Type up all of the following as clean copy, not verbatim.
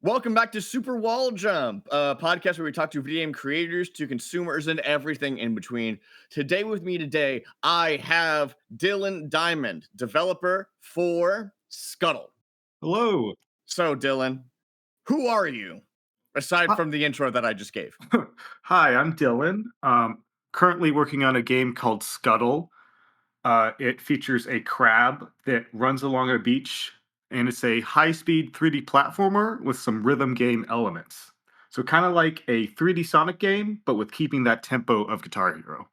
Welcome back to Super Wall Jump, a podcast where we talk to video game creators, to consumers, and everything in between. Today, I have Dylan Diamond, developer for Scuttle. Hello. So, Dylan, who are you, aside Hi, from the intro that I just gave? Hi, I'm Dylan. Currently working on a game called Scuttle. It features a crab that runs along a beach, and it's a high-speed 3D platformer with some rhythm game elements. So kind of like a 3D Sonic game, but with keeping that tempo of Guitar Hero.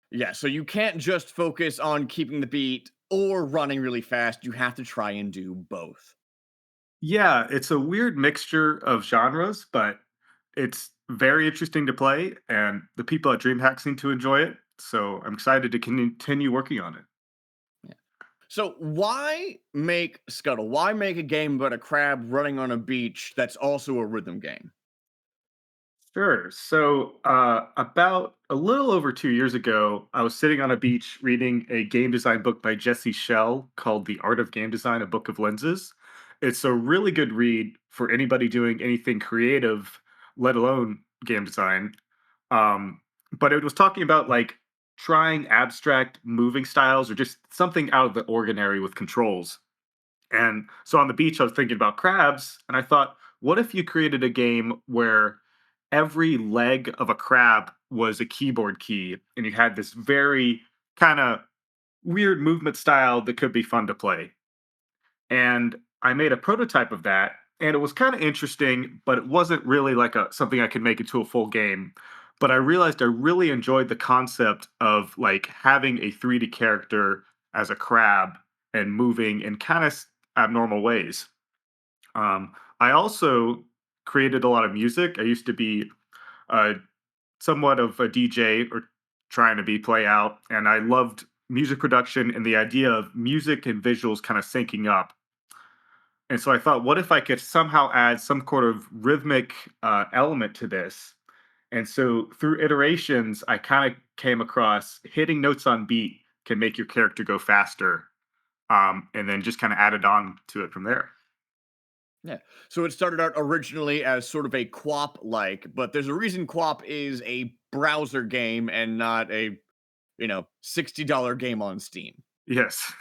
Yeah, so you can't just focus on keeping the beat or running really fast. You have to try and do both. Yeah, it's a weird mixture of genres, but it's very interesting to play, and the people at DreamHack seem to enjoy it. So I'm excited to continue working on it. Yeah. So why make Scuttle? Why make a game about a crab running on a beach that's also a rhythm game? Sure. So, about a little over 2 years ago, I was sitting on a beach reading a game design book by Jesse Shell called The Art of Game Design, a Book of Lenses. It's a really good read for anybody doing anything creative, let alone game design. Um, but it was talking about like trying abstract moving styles or just something out of the ordinary with controls. And so on the beach, I was thinking about crabs, and I thought, what if you created a game where every leg of a crab was a keyboard key, and you had this very kind of weird movement style that could be fun to play? And I made a prototype of that, and it was kind of interesting, but it wasn't really like a something I could make into a full game. But I realized I really enjoyed the concept of like having a 3D character as a crab and moving in kind of abnormal ways. I also created a lot of music. I used to be uh, somewhat of a DJ or trying to be play out, and I loved music production and the idea of music and visuals kind of syncing up. And so I thought, what if I could somehow add some sort of rhythmic element to this? And so through iterations, I kind of came across hitting notes on beat can make your character go faster, and then just kind of added on to it from there. Yeah. So it started out originally as sort of a QWOP like, but there's a reason QWOP is a browser game and not a, $60 game on Steam. Yes,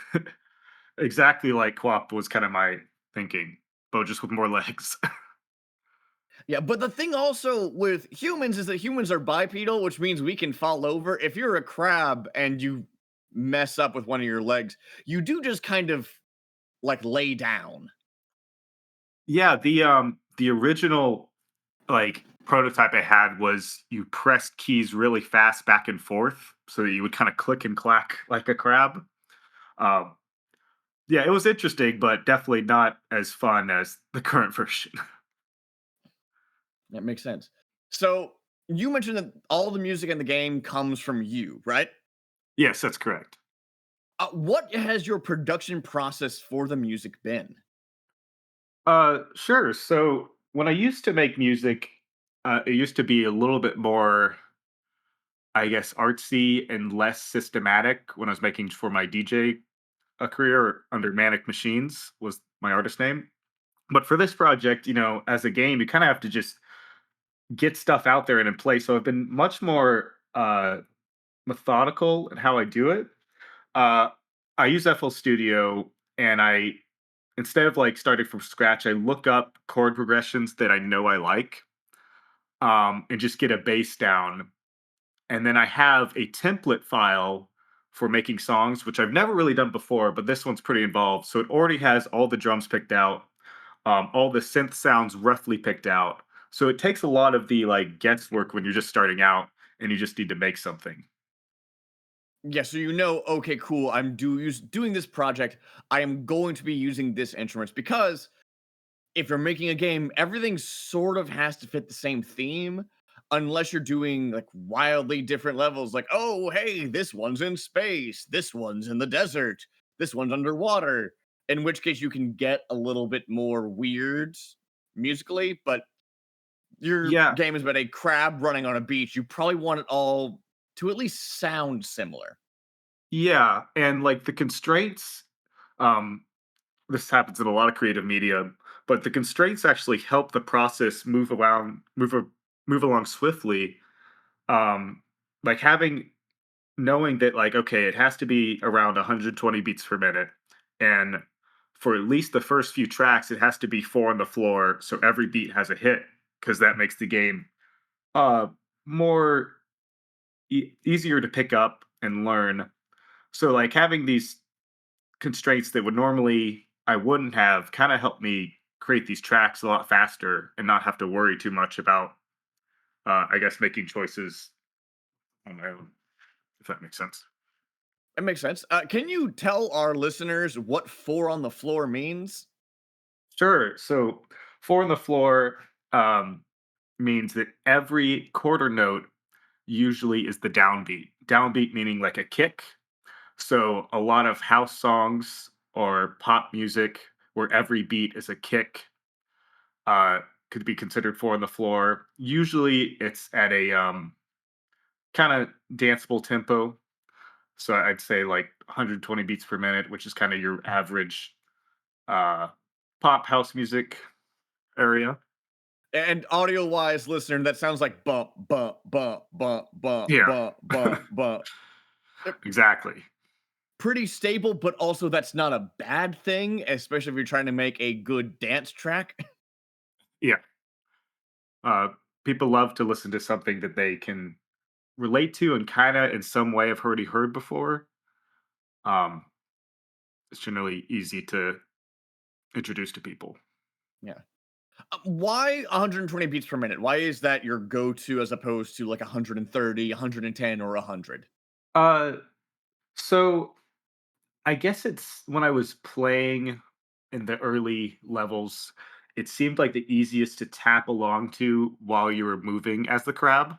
exactly like QWOP was kind of my thinking, but just with more legs. Yeah, but the thing also with humans is that humans are bipedal, which means we can fall over. If you're a crab and you mess up with one of your legs, you do just kind of like lay down. Yeah, the original like prototype I had was you pressed keys really fast back and forth so that you would kind of click and clack like a crab. Um, yeah, it was interesting, but definitely not as fun as the current version. That makes sense. So you mentioned that all the music in the game comes from you, right? Yes, that's correct. What has your production process for the music been? Sure. So when I used to make music, it used to be a little bit more, I guess, artsy and less systematic when I was making for my DJ career under Manic Machines was my artist name. But for this project, as a game, you kind of have to just get stuff out there and in place. So I've been much more methodical in how I do it. Uh, I use FL Studio, and I instead of like starting from scratch, I look up chord progressions that I know I like, and just get a bass down. And then I have a template file for making songs, which I've never really done before, but this one's pretty involved. So it already has all the drums picked out, all the synth sounds roughly picked out. So it takes a lot of the like guesswork when you're just starting out and you just need to make something. Yeah, so okay, cool. Doing this project. I am going to be using this instruments because if you're making a game, everything sort of has to fit the same theme, unless you're doing like wildly different levels. Like, oh, hey, this one's in space, this one's in the desert, this one's underwater. In which case, you can get a little bit more weird musically. But your Yeah, game is about a crab running on a beach. You probably want it all to at least sound similar. Yeah, and like the constraints, um, this happens in a lot of creative media, but the constraints actually help the process move along swiftly. Um, like having knowing that like okay, it has to be around 120 beats per minute, and for at least the first few tracks, it has to be four on the floor, so every beat has a hit because that makes the game uh more easier to pick up and learn. So like having these constraints that would normally I wouldn't have kind of helped me create these tracks a lot faster and not have to worry too much about I guess making choices on my own, if that makes sense. That makes sense. Can you tell our listeners what four on the floor means? Sure. So four on the floor um, means that every quarter note usually is the downbeat. Downbeat meaning like a kick. So a lot of house songs or pop music where every beat is a kick uh, could be considered four on the floor. Usually it's at a kind of danceable tempo. So I'd say like 120 beats per minute, which is kind of your average uh, pop house music area. And audio wise, listener, that sounds like bump, bump, bump, bump, bump, Yeah, bump, bump, bump. Uh, exactly. Pretty stable, but also that's not a bad thing, especially if you're trying to make a good dance track. Yeah. Uh, People love to listen to something that they can relate to and kind of in some way have already heard before. Um, it's generally easy to introduce to people. Yeah. Why 120 beats per minute? Why is that your go-to as opposed to like 130, 110, or 100? Uh, so I guess it's when I was playing in the early levels, it seemed like the easiest to tap along to while you were moving as the crab.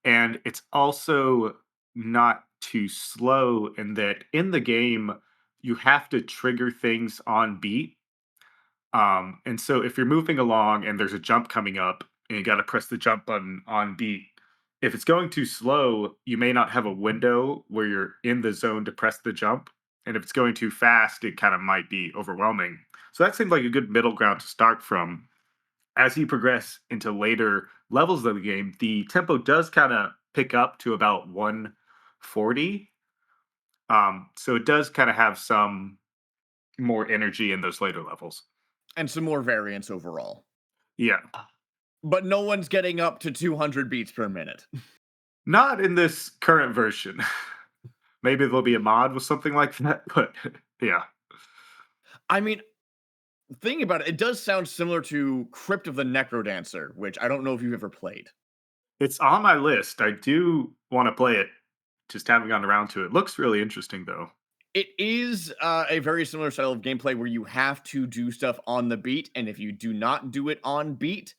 And it's also not too slow in that in the game, you have to trigger things on beat. And so if you're moving along and there's a jump coming up and you got to press the jump button on beat, if it's going too slow, you may not have a window where you're in the zone to press the jump. And if it's going too fast, it kind of might be overwhelming. So that seems like a good middle ground to start from. As you progress into later levels of the game, the tempo does kind of pick up to about 140. So it does kind of have some more energy in those later levels. And some more variance overall. Yeah. But no one's getting up to 200 beats per minute. Not in this current version. Maybe there'll be a mod with something like that, but yeah. I mean, thinking about it, it does sound similar to Crypt of the Necrodancer, which I don't know if you've ever played. It's on my list. I do want to play it. Just haven't gotten around to it. Looks really interesting though. It is a very similar style of gameplay where you have to do stuff on the beat, and if you do not do it on beat,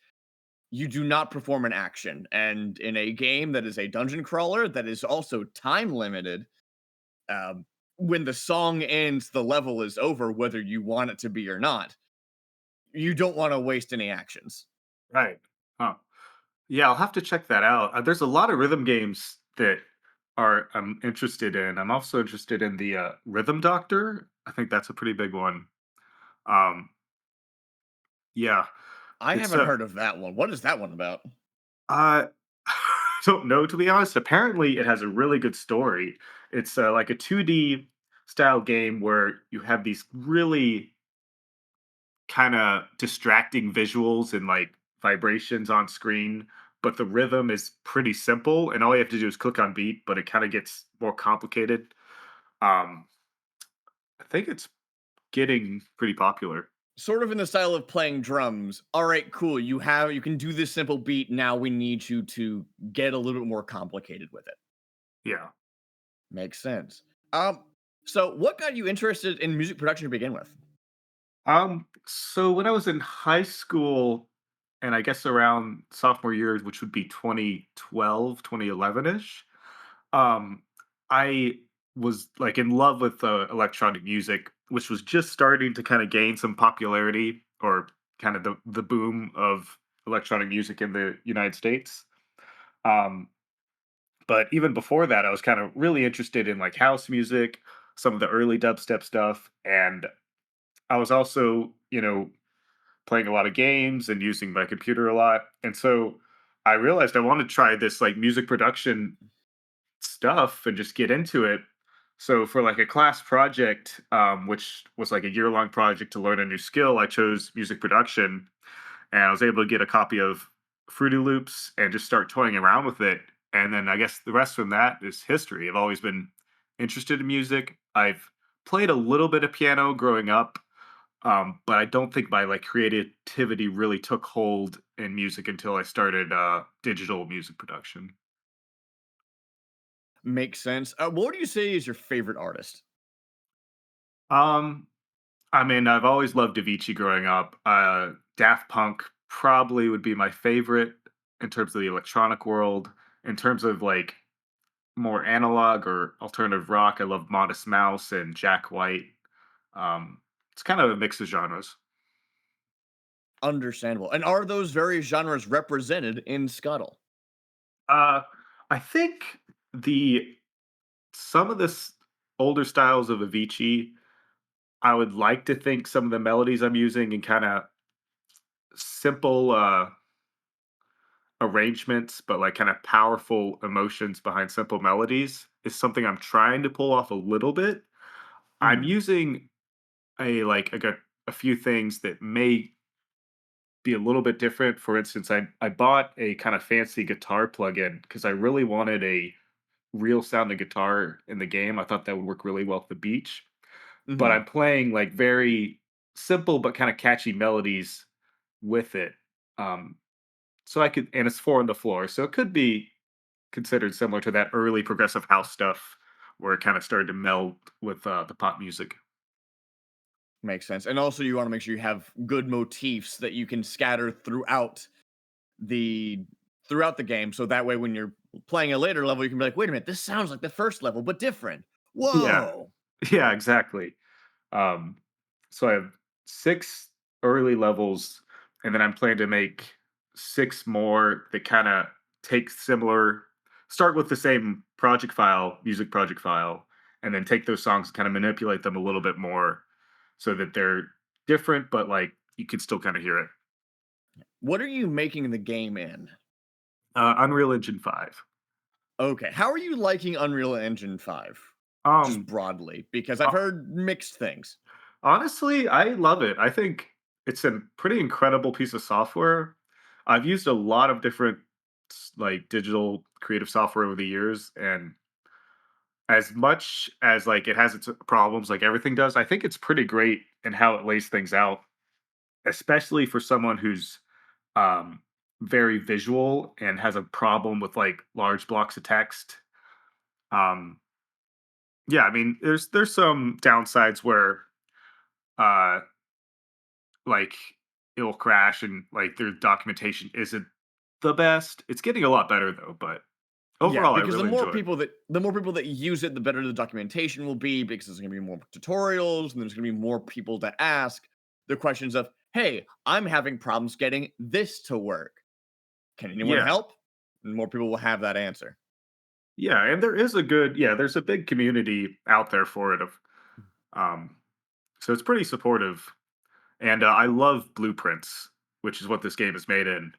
you do not perform an action. And in a game that is a dungeon crawler that is also time limited, um, when the song ends, the level is over, whether you want it to be or not. You don't want to waste any actions. Right. Huh. Yeah, I'll have to check that out. There's a lot of rhythm games that are I'm interested in. I'm also interested in the Rhythm Doctor. I think that's a pretty big one. Um, yeah, I it's haven't heard of that one. What is that one about? uh, don't know to be honest. Apparently, it has a really good story. It's like a 2D style game where you have these really kind of distracting visuals and like vibrations on screen, but the rhythm is pretty simple, and all you have to do is click on beat. But it kind of gets more complicated. Um, I think it's getting pretty popular. Sort of in the style of playing drums. All right, cool. You can do this simple beat. Now we need you to get a little bit more complicated with it. Yeah. Makes sense. Um, so what got you interested in music production to begin with? So when I was in high school, and I guess around sophomore year, which would be 2012, 2011-ish, I was like in love with electronic music, which was just starting to kind of gain some popularity or kind of the boom of electronic music in the United States. Um, But even before that, I was kind of really interested in like house music, some of the early dubstep stuff, and I was also, playing a lot of games and using my computer a lot. And so I realized I wanted to try this like music production stuff and just get into it. So for like a class project, which was like a year-long project to learn a new skill, I chose music production, and I was able to get a copy of Fruity Loops and just start toying around with it. And then I guess the rest from that is history. I've always been interested in music. I've played a little bit of piano growing up, but I don't think my like creativity really took hold in music until I started digital music production. Makes sense. What would you say is your favorite artist? Um, I mean, I've always loved Avicii growing up. Daft Punk probably would be my favorite in terms of the electronic world. In terms of like more analog or alternative rock, I love Modest Mouse and Jack White. Um, it's kind of a mix of genres. Understandable. And are those various genres represented in Scuttle? Uh, I think the some of this older styles of Avicii, I would like to think some of the melodies I'm using and kind of simple arrangements, but like kind of powerful emotions behind simple melodies is something I'm trying to pull off a little bit. I'm Mhm. using a few things that may be a little bit different. For instance, I bought a kind of fancy guitar plugin because I really wanted a real sounding guitar in the game. I thought that would work really well at the beach. But Mhm. I'm playing like very simple but kind of catchy melodies with it. Um, so I could, and it's four on the floor, so it could be considered similar to that early progressive house stuff where it kind of started to meld with the pop music. Makes sense. And also you wanna make sure you have good motifs that you can scatter the throughout the game, so that way when you're playing a later level, you can be like, "Wait a minute, this sounds like the first level, but different. Yeah, Whoa!" yeah, exactly. Um, so I have 6 early levels, and then I'm planning to make 6 more that kinda take similar start with the same project file, music project file, and then take those songs and kinda manipulate them a little bit more so that they're different, but, like, you can still kinda hear it. What are you making the game in? Unreal Engine 5. Okay, how are you liking Unreal Engine 5? Just Um, broadly, because I've uh, heard mixed things. Honestly, I love it. I think it's a pretty incredible piece of software. I've used a lot of different like digital creative software over the years, and as much as like it has its problems like everything does, I think it's pretty great in how it lays things out, especially for someone who's um very visual and has a problem with like large blocks of text. Um yeah, I mean there's some downsides where uh like it'll crash and like their documentation isn't the best. It's getting a lot better though, but Yeah, overall I because really enjoy it. the more people that use it, the better the documentation will be because there's gonna be more tutorials and there's gonna be more people that ask the questions of, "Hey, I'm having problems getting this to work. Can anyone Yeah. help?" And more people will have that answer. Yeah, and there's a big community out there for it of um so it's pretty supportive. And I love blueprints, which is what this game is made in.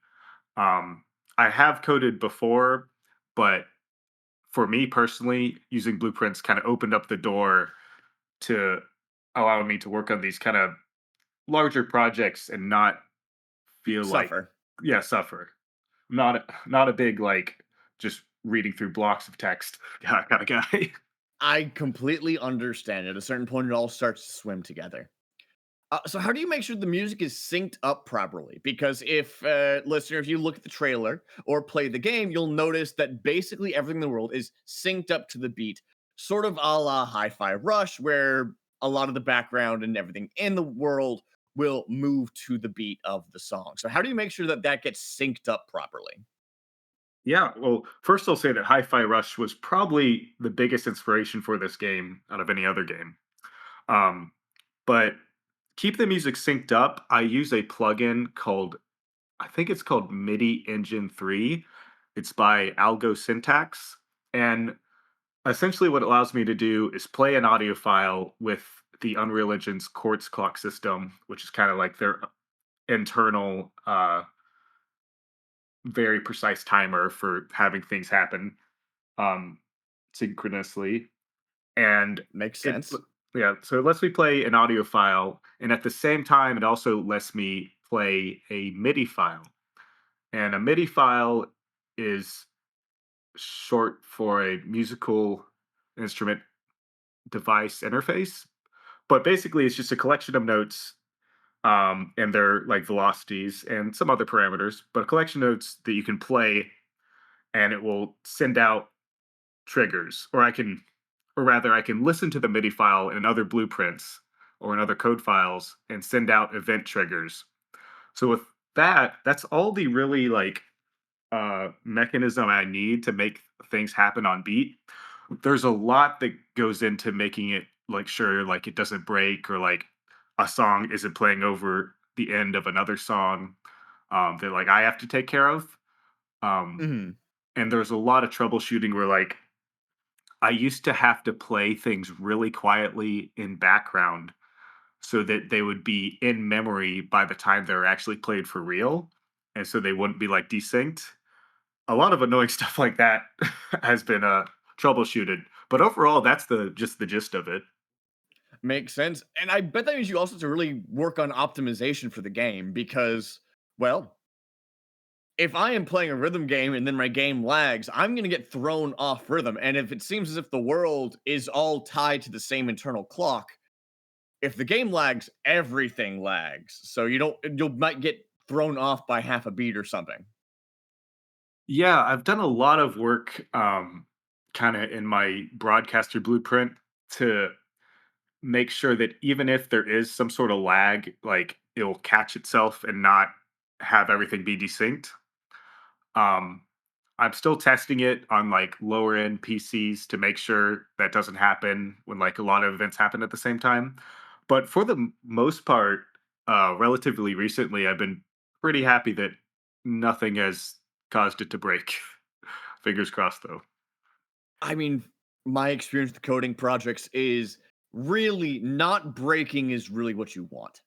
Um I have coded before, but for me personally, using blueprints kind of opened up the door to allowing me to work on these kind of larger projects and not feel like Suffer. yeah, suffer. Not a big, like, just reading through blocks of text kinda guy. I completely understand. At a certain point, it all starts to swim together. So how do you make sure the music is synced up properly? Because if, listener, if you look at the trailer or play the game, you'll notice that basically everything in the world is synced up to the beat, sort of a la Hi-Fi Rush, where a lot of the background and everything in the world will move to the beat of the song. So how do you make sure that that gets synced up properly? Yeah, well, first I'll say that Hi-Fi Rush was probably the biggest inspiration for this game out of any other game. Um, but keep the music synced up, I use a plugin called I think it's called MIDI Engine 3. It's by Algo Syntax. And essentially, what it allows me to do is play an audio file with the Unreal Engine's quartz clock system, which is kind of like their internal, very precise timer for having things happen um, synchronously. And Makes it, sense. yeah, so it lets me play an audio file, and at the same time, it also lets me play a MIDI file. And a MIDI file is short for a musical instrument device interface. But basically, it's just a collection of notes and their like velocities and some other parameters, but a collection of notes that you can play and it will send out triggers. Or rather, I can listen to the MIDI file in other blueprints or in other code files and send out event triggers. So with that, that's all the really like mechanism I need to make things happen on beat. There's a lot that goes into making it like sure like it doesn't break or like a song isn't playing over the end of another song that like I have to take care of. Um, Mhm. and there's a lot of troubleshooting where like I used to have to play things really quietly in background so that they would be in memory by the time they're actually played for real. And so they wouldn't be like desynced. A lot of annoying stuff like that has been troubleshooted. But overall, that's the gist of it. Makes sense. And I bet that means you also have to really work on optimization for the game because, well, if I am playing a rhythm game and then my game lags, I'm going to get thrown off rhythm. And if it seems as if the world is all tied to the same internal clock, if the game lags, everything lags. So you might get thrown off by half a beat or something. Yeah, I've done a lot of work kind of in my broadcaster blueprint to make sure that even if there is some sort of lag, like it'll catch itself and not have everything be desynced. Um, I'm still testing it on like lower end PCs to make sure that doesn't happen when like a lot of events happen at the same time. But for the most part, relatively recently, I've been pretty happy that nothing has caused it to break. Fingers crossed, though. I mean, my experience with coding projects is really not breaking is really what you want.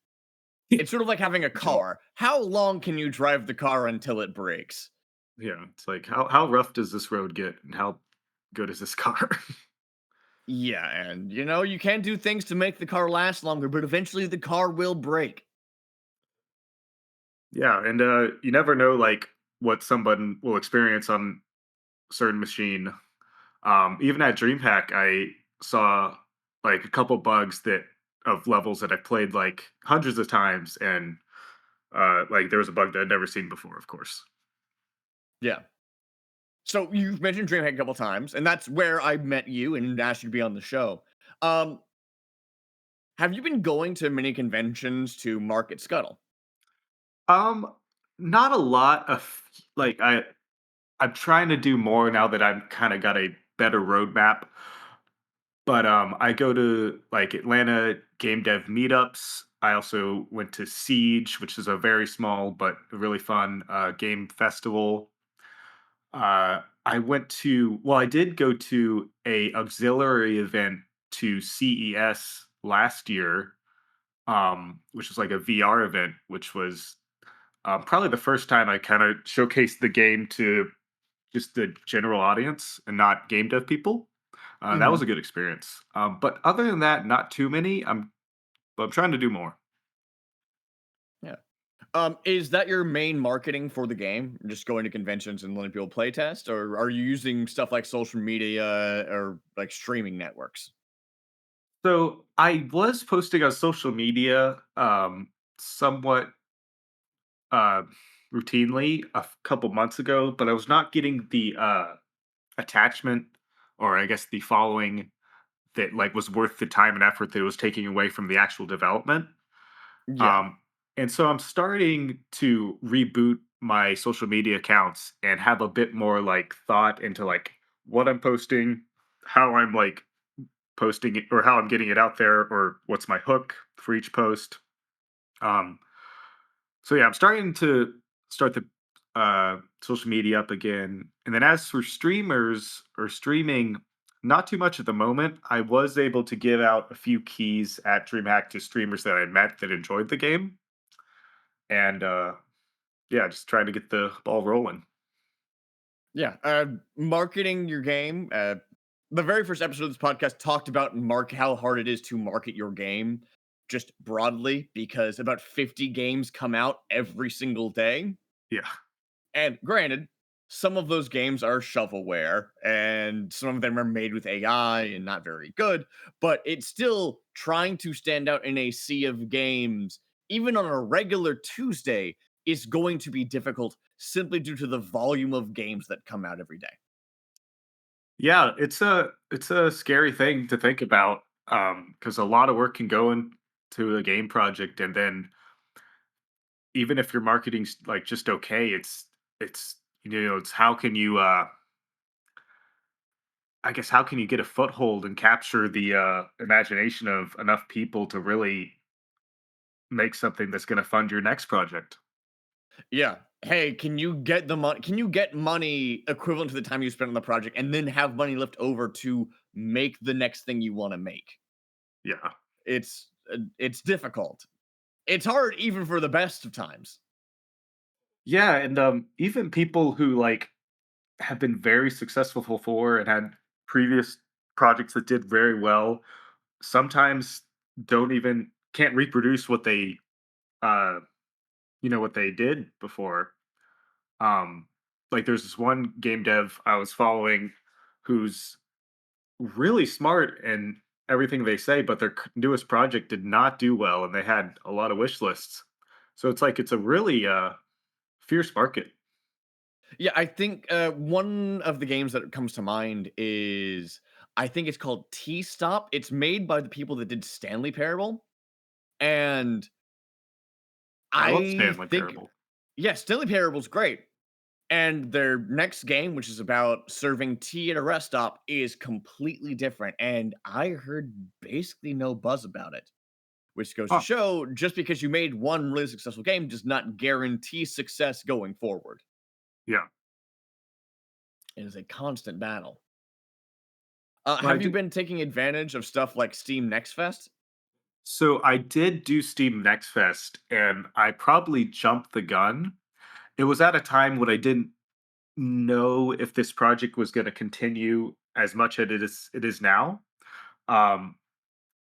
It's sort of like having a Yeah, car. How long can you drive the car until it breaks? yeah. It's like how rough does this road get, and how good is this car? Yeah, and you can do things to make the car last longer, but eventually the car will break. Yeah, and you never know like what someone will experience on a certain machine. Even at DreamHack, I saw like a couple bugs that of levels that I played like hundreds of times, and like there was a bug that I'd never seen before. Of course. Yeah. So you've mentioned DreamHack a couple times, and that's where I met you and asked you to be on the show. Um, have you been going to many conventions to market Scuttle? Um, Not a lot of like I'm trying to do more now that I've kind of got a better roadmap. But I go to like Atlanta game dev meetups. I also went to Siege, which is a very small but really fun game festival. I did go to a auxiliary event to CES last year, which was like a VR event, which was probably the first time I kind of showcased the game to just the general audience and not game dev people. That was Mhm. a good experience. But other than that, not too many. I'm trying to do more. Yeah. Is that your main marketing for the game? Just going to conventions and letting people play test, or are you using stuff like social media or like streaming networks? So I was posting on social media somewhat uh, routinely couple months ago, but I was not getting the attachment or I guess the following that like was worth the time and effort that it was taking away from the actual development. Yeah. Um, and so I'm starting to reboot my social media accounts and have a bit more like thought into like what I'm posting, how I'm like posting it or how I'm getting it out there or what's my hook for each post. Um, so yeah, I'm starting to start the social media up again. And then as for streamers or streaming, not too much at the moment. I was able to give out a few keys at DreamHack to streamers that I met that enjoyed the game. And yeah, just trying to get the ball rolling. Yeah, marketing your game. The very first episode of this podcast talked about how hard it is to market your game, just broadly, because about 50 games come out every single day. Yeah. And granted, some of those games are shovelware, and some of them are made with AI and not very good. But it's still trying to stand out in a sea of games, even on a regular Tuesday, is going to be difficult simply due to the volume of games that come out every day. Yeah, it's a scary thing to think about, because a lot of work can go into a game project, and then even if your marketing's like just okay, it's it's how can you I guess how can you get a foothold and capture the imagination of enough people to really make something that's going to fund your next project? Yeah. Hey, can you get the money? Can you get money equivalent to the time you spent on the project, and then have money left over to make the next thing you want to make? Yeah. It's difficult. It's hard even for the best of times. Yeah, and even people who like have been very successful before and had previous projects that did very well sometimes don't even can't reproduce what they uh what they did before. um like there's this one game dev I was following who's really smart and everything they say, but their newest project did not do well and they had a lot of wish lists. So it's like it's a really fierce market. Yeah, I think one of the games that comes to mind is, I think it's called T Stop. It's made by the people that did Stanley Parable, and I love I Stanley think, Parable. yeah, Stanley Parable's great. And their next game, which is about serving tea at a rest stop, is completely different. And I heard basically no buzz about it, which goes to Huh. show just because you made one really successful game does not guarantee success going forward. Yeah. It is a constant battle. Well, I Have you did. been taking advantage of stuff like Steam Next Fest? So I did do Steam Next Fest, and I probably jumped the gun. It was at a time when I didn't know if this project was going to continue as much as it is now. Um,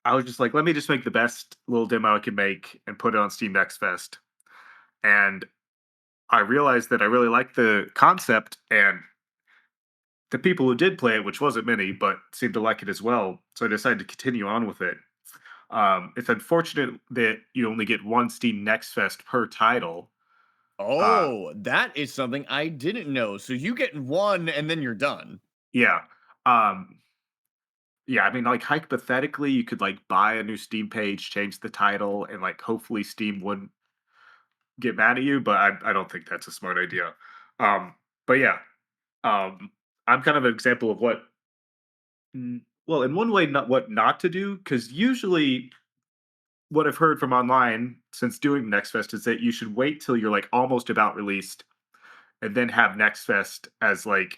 I was just like, let me just make the best little demo I can make and put it on Steam Next Fest. And I realized that I really liked the concept, and the people who did play it, which wasn't many, but seemed to like it as well. So I decided to continue on with it. It's unfortunate that you only get one Steam Next Fest per title. Uh, Oh, that is something I didn't know. So you get one and then you're done. yeah. Um, yeah, I mean, like hypothetically, you could like buy a new Steam page, change the title, and like hopefully Steam wouldn't get mad at you. But I don't think that's a smart idea. Um, but yeah, um, I'm kind of an example of what. Well, in one way, not what not to do, because usually what I've heard from online since doing Next Fest is that you should wait till you're like almost about released and then have Next Fest as like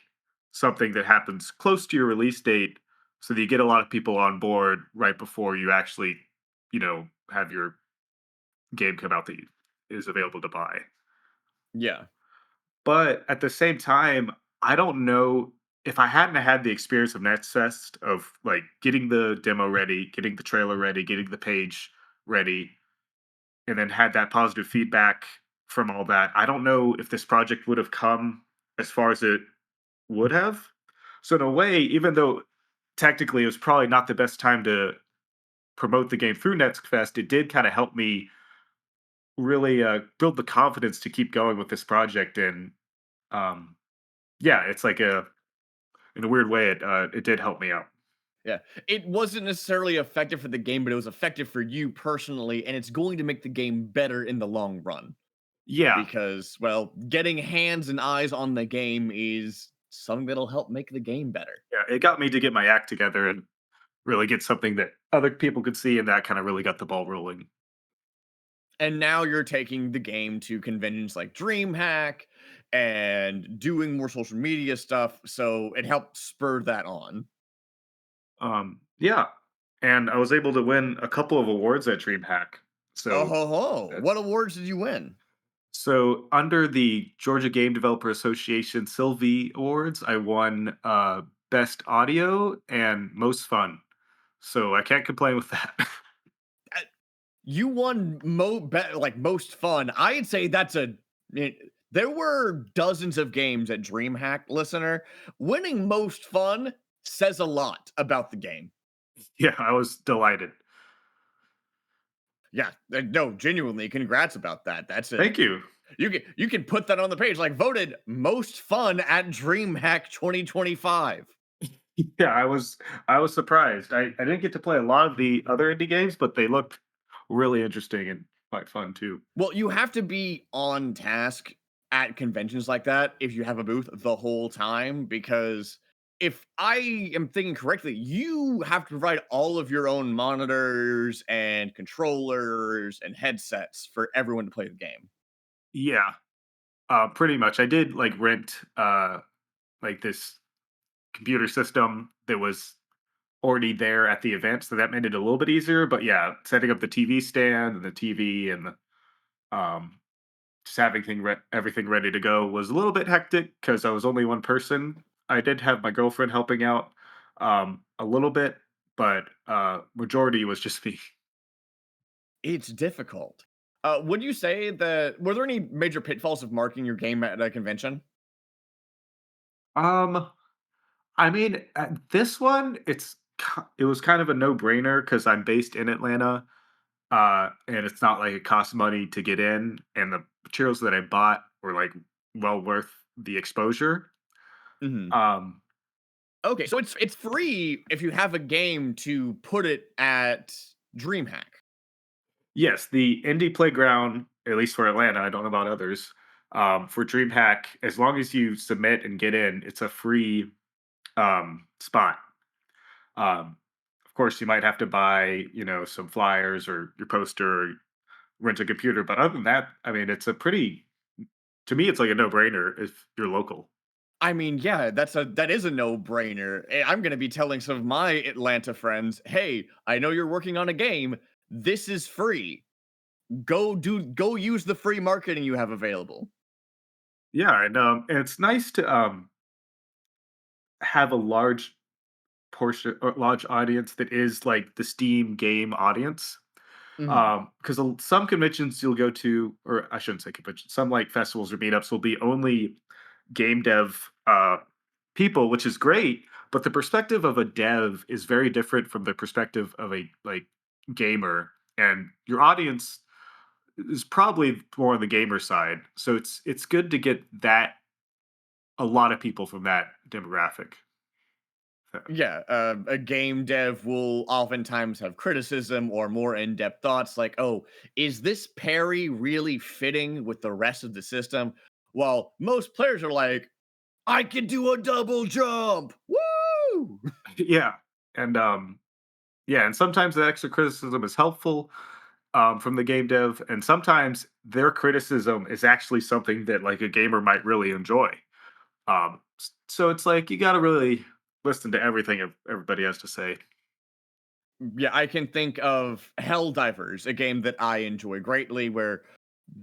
something that happens close to your release date so that you get a lot of people on board right before you actually, have your game come out that is available to buy. Yeah. But at the same time, I don't know if I hadn't had the experience of Next Fest of like getting the demo ready, getting the trailer ready, getting the page ready, and then had that positive feedback from all that. I don't know if this project would have come as far as it would have. So in a way, even though technically it was probably not the best time to promote the game through Next Fest, it did kind of help me really build the confidence to keep going with this project. And um, yeah, it's like in a weird way, it did help me out. Yeah. It wasn't necessarily effective for the game, but it was effective for you personally, and it's going to make the game better in the long run. Yeah, Because, well, getting hands and eyes on the game is something that'll help make the game better. yeah, it got me to get my act together and really get something that other people could see, and that kind of really got the ball rolling. And now you're taking the game to conventions like DreamHack and doing more social media stuff. So it helped spur that on. Yeah, and I was able to win a couple of awards at DreamHack. Oh So ho ho! What that's awards did you win? so under the Georgia Game Developer Association Sylvie Awards, I won Best Audio and Most Fun. So I can't complain with that. Uh, You won like most fun. I'd say that's a. There were dozens of games at DreamHack, listener. Winning most fun says a lot about the game. Yeah, I was delighted. Yeah, no, genuinely, congrats about that. That's a Thank you. you can put that on the page. Like voted most fun at DreamHack 2025. Yeah, I was surprised. I didn't get to play a lot of the other indie games, but they looked really interesting and quite fun too. Well, you have to be on task at conventions like that if you have a booth the whole time, because if I am thinking correctly, you have to provide all of your own monitors and controllers and headsets for everyone to play the game. Yeah, pretty much. I did like rent like this computer system that was already there at the event, so that made it a little bit easier. But yeah, setting up the TV stand and the TV and the, just having everything ready to go was a little bit hectic because I was only one person. I did have my girlfriend helping out a little bit, but majority was just me. It's difficult. Would you say that were there any major pitfalls of marking your game at a convention? Um, I mean, at this one, it was kind of a no brainer because I'm based in Atlanta, and it's not like it costs money to get in, and the materials that I bought were like well worth the exposure. Mhm. Um, Okay, so it's free if you have a game to put it at DreamHack. yes, the indie playground, at least for Atlanta, I don't know about others. For DreamHack, as long as you submit and get in, it's a free spot. Um, of course, you might have to buy, some flyers or your poster, or rent a computer. But other than that, I mean, it's a pretty to me, it's like a no-brainer if you're local. I mean, yeah, that is a no-brainer. I'm gonna be telling some of my Atlanta friends, "Hey, I know you're working on a game. This is free. Go use the free marketing you have available." Yeah, and it's nice to have a large portion or large audience that is like the Steam game audience. Mhm. Because some conventions you'll go to, or I shouldn't say conventions, some like festivals or meetups will be only game dev people, which is great. But the perspective of a dev is very different from the perspective of a like gamer, and your audience is probably more on the gamer side. So it's good to get that a lot of people from that demographic. Uh, Yeah, a game dev will oftentimes have criticism or more in-depth thoughts like, "Oh, is this parry really fitting with the rest of the system?" While most players are like, "I can do a double jump. Woo!" yeah, and yeah, and sometimes that extra criticism is helpful from the game dev, and sometimes their criticism is actually something that like a gamer might really enjoy. So it's like you got to really listen to everything everybody has to say. Yeah, I can think of Helldivers, a game that I enjoy greatly, where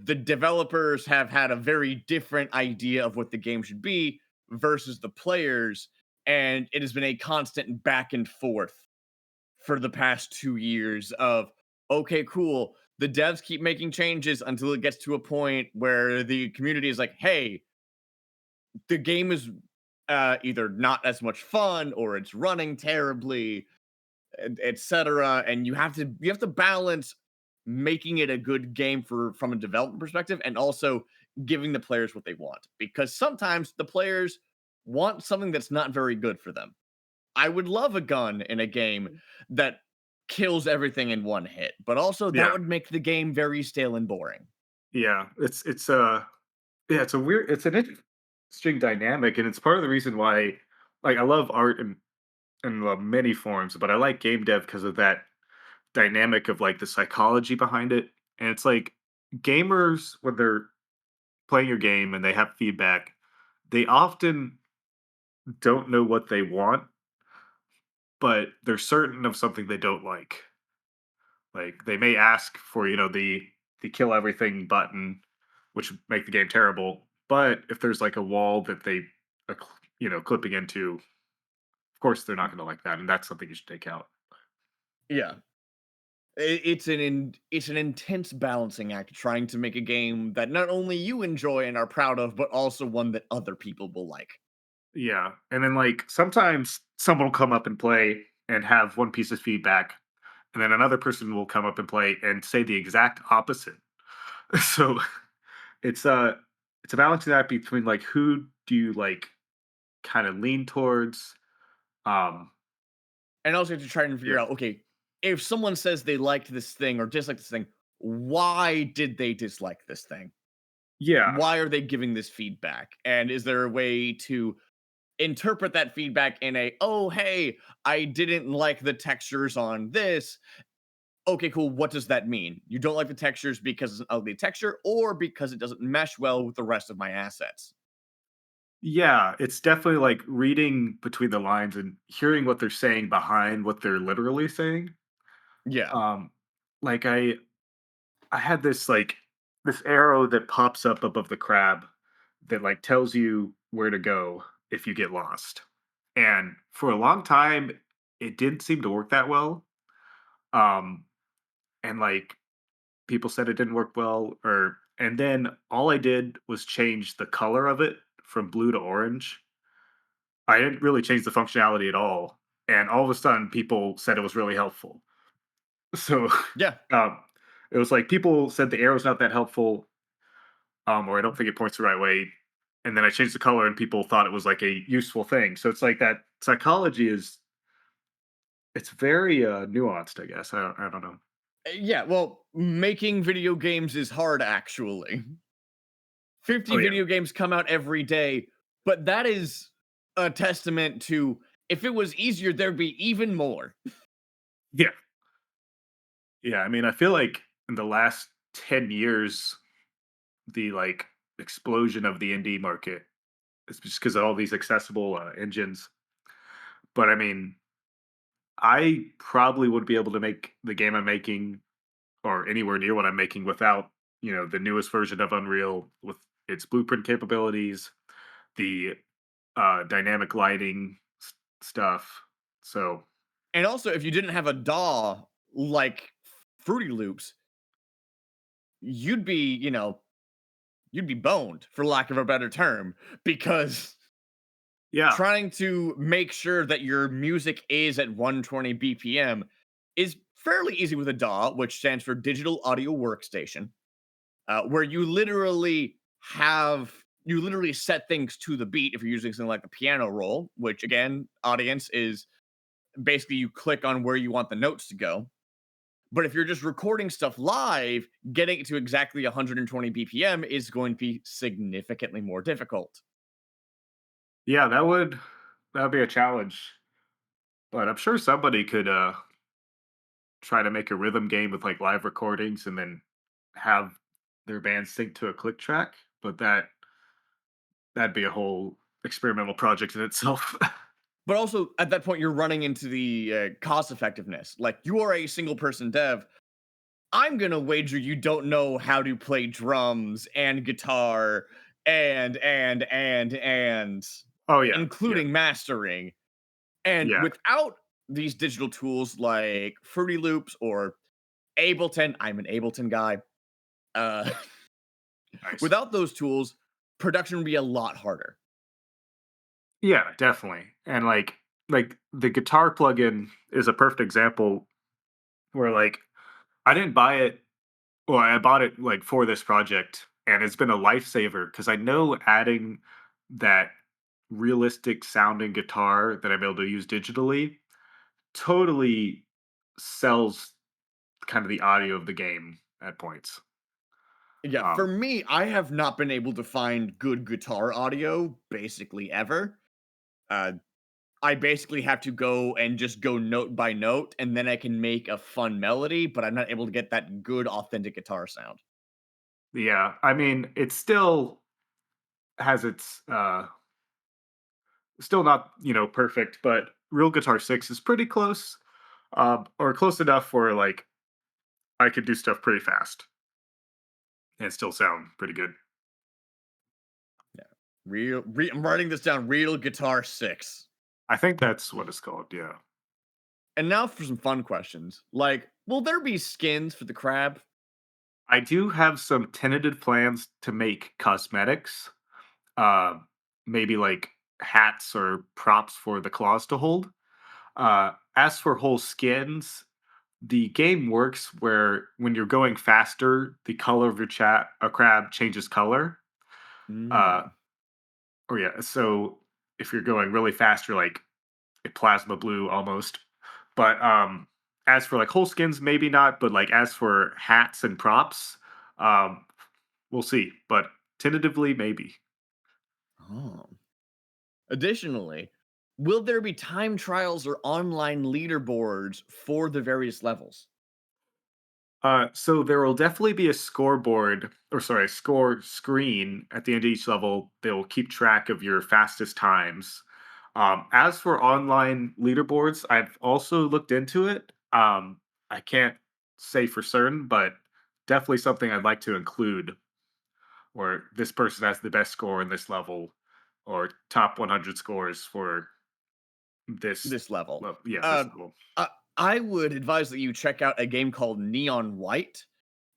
the developers have had a very different idea of what the game should be versus the players, and it has been a constant back and forth for the past 2 years of, okay, cool. The devs keep making changes until it gets to a point where the community is like, hey, the game is either not as much fun or it's running terribly, etc. And you have to balance making it a good game from a development perspective and also giving the players what they want, because sometimes the players want something that's not very good for them. I would love a gun in a game that kills everything in one hit, but also that Yeah, would make the game very stale and boring. yeah, it's yeah, it's an interesting dynamic, and it's part of the reason why like I love art in many forms, but I like game dev because of that dynamic of like the psychology behind it. And it's like gamers when they're playing your game and they have feedback, they often don't know what they want, but they're certain of something they don't like. Like they may ask for, the kill everything button, which would make the game terrible. But if there's like a wall that they are, clipping into, of course they're not going to like that, and that's something you should take out. Yeah. It's an intense balancing act trying to make a game that not only you enjoy and are proud of, but also one that other people will like. Yeah, and then like sometimes someone will come up and play and have one piece of feedback, and then another person will come up and play and say the exact opposite. So it's a it's a balancing act between like who do you like kind of lean towards. Um, And also have to try and figure yeah, out, okay, if someone says they liked this thing or disliked this thing, why did they dislike this thing? yeah, Why are they giving this feedback? And is there a way to interpret that feedback in a, oh, hey, I didn't like the textures on this. Okay, cool. What does that mean? You don't like the textures because it's an ugly texture or because it doesn't mesh well with the rest of my assets? yeah. It's definitely like reading between the lines and hearing what they're saying behind what they're literally saying. Yeah. Um, like I had this arrow that pops up above the crab that like tells you where to go if you get lost. And for a long time, it didn't seem to work that well. Um, and like people said it didn't work well, or and then all I did was change the color of it from blue to orange. I didn't really change the functionality at all. And all of a sudden people said it was really helpful. So Yeah. um it was like people said the arrow's not that helpful, or I don't think it points the right way. And then I changed the color and people thought it was like a useful thing. So it's like that psychology is it's very nuanced, I guess. I don't know. Yeah. Well, making video games is hard, actually. 50 Oh yeah. video games come out every day, but that is a testament to if it was easier, there'd be even more. Yeah. Yeah. I mean, I feel like in the last 10 years, the like explosion of the indie market is just because of all these accessible engines. But I mean, I probably would be able to make the game I'm making or anywhere near what I'm making without, the newest version of Unreal with its blueprint capabilities, the dynamic lighting stuff. So, And also, if you didn't have a DAW like Fruity Loops, you'd be, you'd be boned for lack of a better term because yeah. trying to make sure that your music is at 120 BPM is fairly easy with a DAW, which stands for Digital Audio Workstation, where you literally set things to the beat if you're using something like the piano roll, which again, audience is basically you click on where you want the notes to go. But if you're just recording stuff live, getting it to exactly 120 BPM is going to be significantly more difficult. Yeah, that would be a challenge. But I'm sure somebody could try to make a rhythm game with like live recordings and then have their band sync to a click track, but that'd be a whole experimental project in itself. But also at that point, you're running into the cost effectiveness. Like you are a single person dev. I'm gonna wager you don't know how to play drums and guitar and Oh yeah, yeah, including mastering. And yeah. without these digital tools like Fruity Loops or Ableton, I'm an Ableton guy. Uh, Nice. without those tools, production would be a lot harder. Yeah, definitely. And like the guitar plugin is a perfect example where like I didn't buy it, well, I bought it like for this project and it's been a lifesaver because I know adding that realistic sounding guitar that I'm able to use digitally totally sells kind of the audio of the game at points. Yeah, for Um, me, I have not been able to find good guitar audio basically ever. Uh, I basically have to go and just go note by note, and then I can make a fun melody, but I'm not able to get that good, authentic guitar sound. Yeah, I mean, it still has its still not, perfect, but Real Guitar 6 is pretty close. Or close enough where like I could do stuff pretty fast and still sound pretty good. Yeah. I'm writing this down. Real Guitar 6. I think that's what it's called, yeah. And now for some fun questions. Like, will there be skins for the crab? I do have some tentative plans to make cosmetics, uh, maybe like hats or props for the claws to hold. As for whole skins, the game works where when you're going faster, the color of your chat a crab changes color. Uh, Mm. or yeah, so if you're going really fast, you're like a plasma blue almost. But as for like whole skins, maybe not. But like as for hats and props, um, we'll see. But tentatively, maybe. Oh. Additionally, will there be time trials or online leaderboards for the various levels? So there will definitely be a scoreboard, or sorry, score screen at the end of each level. They will keep track of your fastest times. As for online leaderboards, I've also looked into it. I can't say for certain, but definitely something I'd like to include. Or this person has the best score in this level, or top 100 scores for this. This level. Yeah, this Uh, level. I, I would advise that you check out a game called Neon White,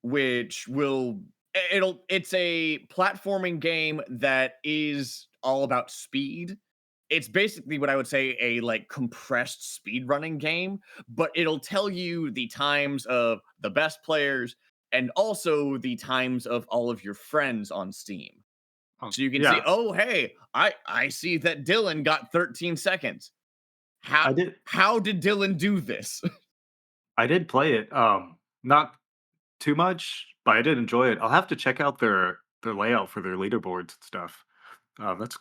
which will it's a platforming game that is all about speed. It's basically what I would say a like compressed speed running game, but it'll tell you the times of the best players and also the times of all of your friends on Steam. So you can see, Yeah, oh hey, I see that Dylan got 13 seconds. How I did. how did Dylan do this? I did play it. Not too much, but I did enjoy it. I'll have to check out their layout for their leaderboards and stuff. That's a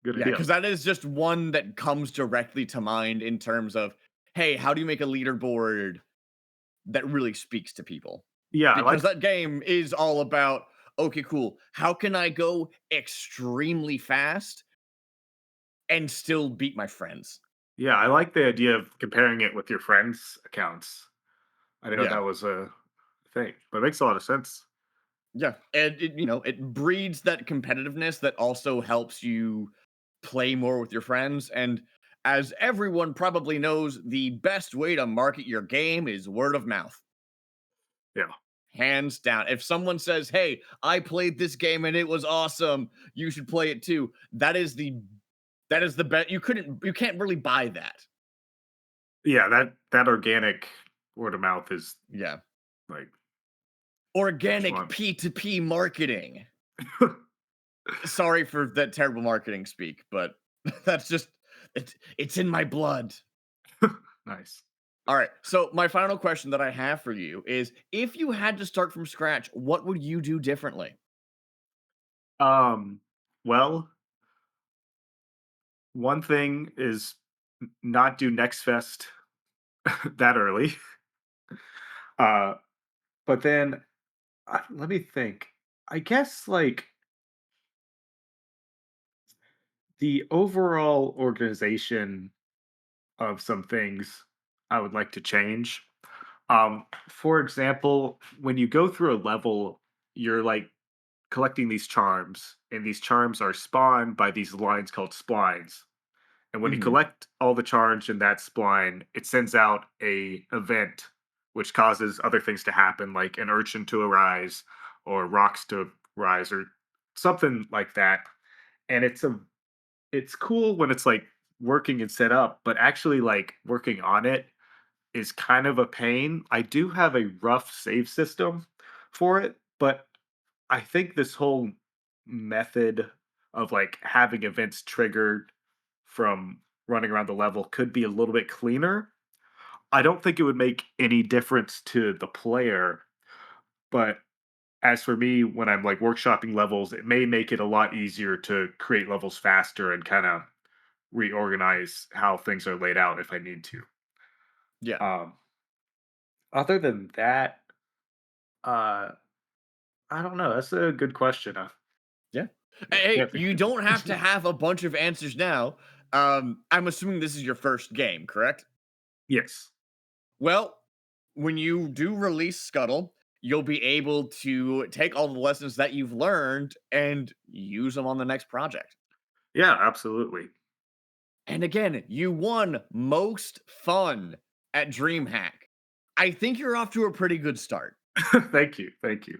good Yeah, idea. because that is just one that comes directly to mind in terms of, hey, how do you make a leaderboard that really speaks to people? Yeah, I Because like. that game is all about, okay, cool. How can I go extremely fast and still beat my friends? Yeah, I like the idea of comparing it with your friends' accounts. I didn't know Yeah. that was a thing, but it makes a lot of sense. Yeah. And it breeds that competitiveness that also helps you play more with your friends. And as everyone probably knows, the best way to market your game is word of mouth. Yeah, Hands down. If someone says, "Hey, I played this game and it was awesome. You should play it too." That is the bet. You can't really buy that. yeah. That organic word of mouth is Yeah. like what you Organic want. P2P marketing. Sorry for that terrible marketing speak, but that's just it's in my blood. Nice. All right. So my final question that I have for you is if you had to start from scratch, what would you do differently? Um. Well, one thing is not do Next Fest that early. Uh, but then let me think. I guess like the overall organization of some things I would like to change. For example, when you go through a level, you're like collecting these charms, and these charms are spawned by these lines called splines. And when you Mhm. collect all the charge in that spline, it sends out a event which causes other things to happen, like an urchin to arise or rocks to rise or something like that. And it's cool when it's like working and set up, but actually like working on it is kind of a pain. I do have a rough save system for it, but I think this whole method of like having events triggered from running around the level could be a little bit cleaner. I don't think it would make any difference to the player, but as for me, when I'm like workshopping levels, it may make it a lot easier to create levels faster and kind of reorganize how things are laid out if I need to. Yeah. Um, Other than that, uh, I don't know. That's a good question. Yeah. Yeah, Hey, can't think. you don't have to have a bunch of answers now. I'm assuming this is your first game, correct? Yes. Well, when you do release Scuttle, you'll be able to take all the lessons that you've learned and use them on the next project. Yeah, absolutely. And again, you won most fun at DreamHack. I think you're off to a pretty good start. Thank you. Thank you.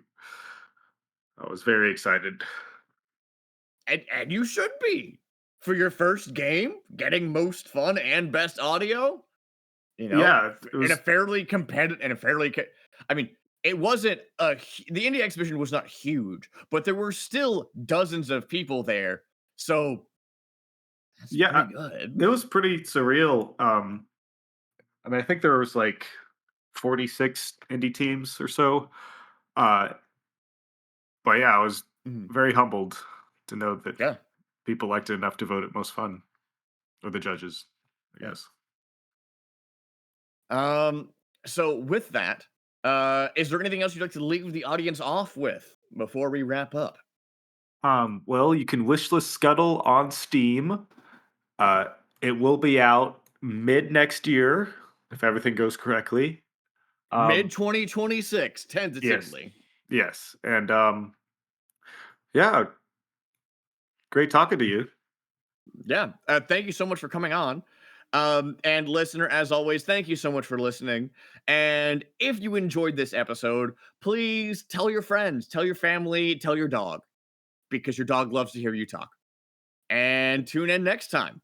I was very excited. And you should be. For your first game, getting most fun and best audio, Yeah, it in a was. fairly competitive and a fairly I mean, it wasn't the indie exhibition was not huge, but there were still dozens of people there. So that's Yeah, pretty good. it was pretty surreal. I mean, I think there was like 46 indie teams or so. Uh, but yeah, I was Mhm. very humbled to know that Yeah. people liked it enough to vote it most fun, or the judges, I Yeah. guess. Um, so with that, is there anything else you'd like to leave the audience off with before we wrap up? Well, you can wishlist Scuttle on Steam. Uh, it will be out mid next year if everything goes correctly. Mid Um, 2026, yes, tentatively. yes, and yeah, great talking to you. Yeah. Thank you so much for coming on. And listener, as always, thank you so much for listening. And if you enjoyed this episode, please tell your friends, tell your family, tell your dog, because your dog loves to hear you talk. And tune in next time.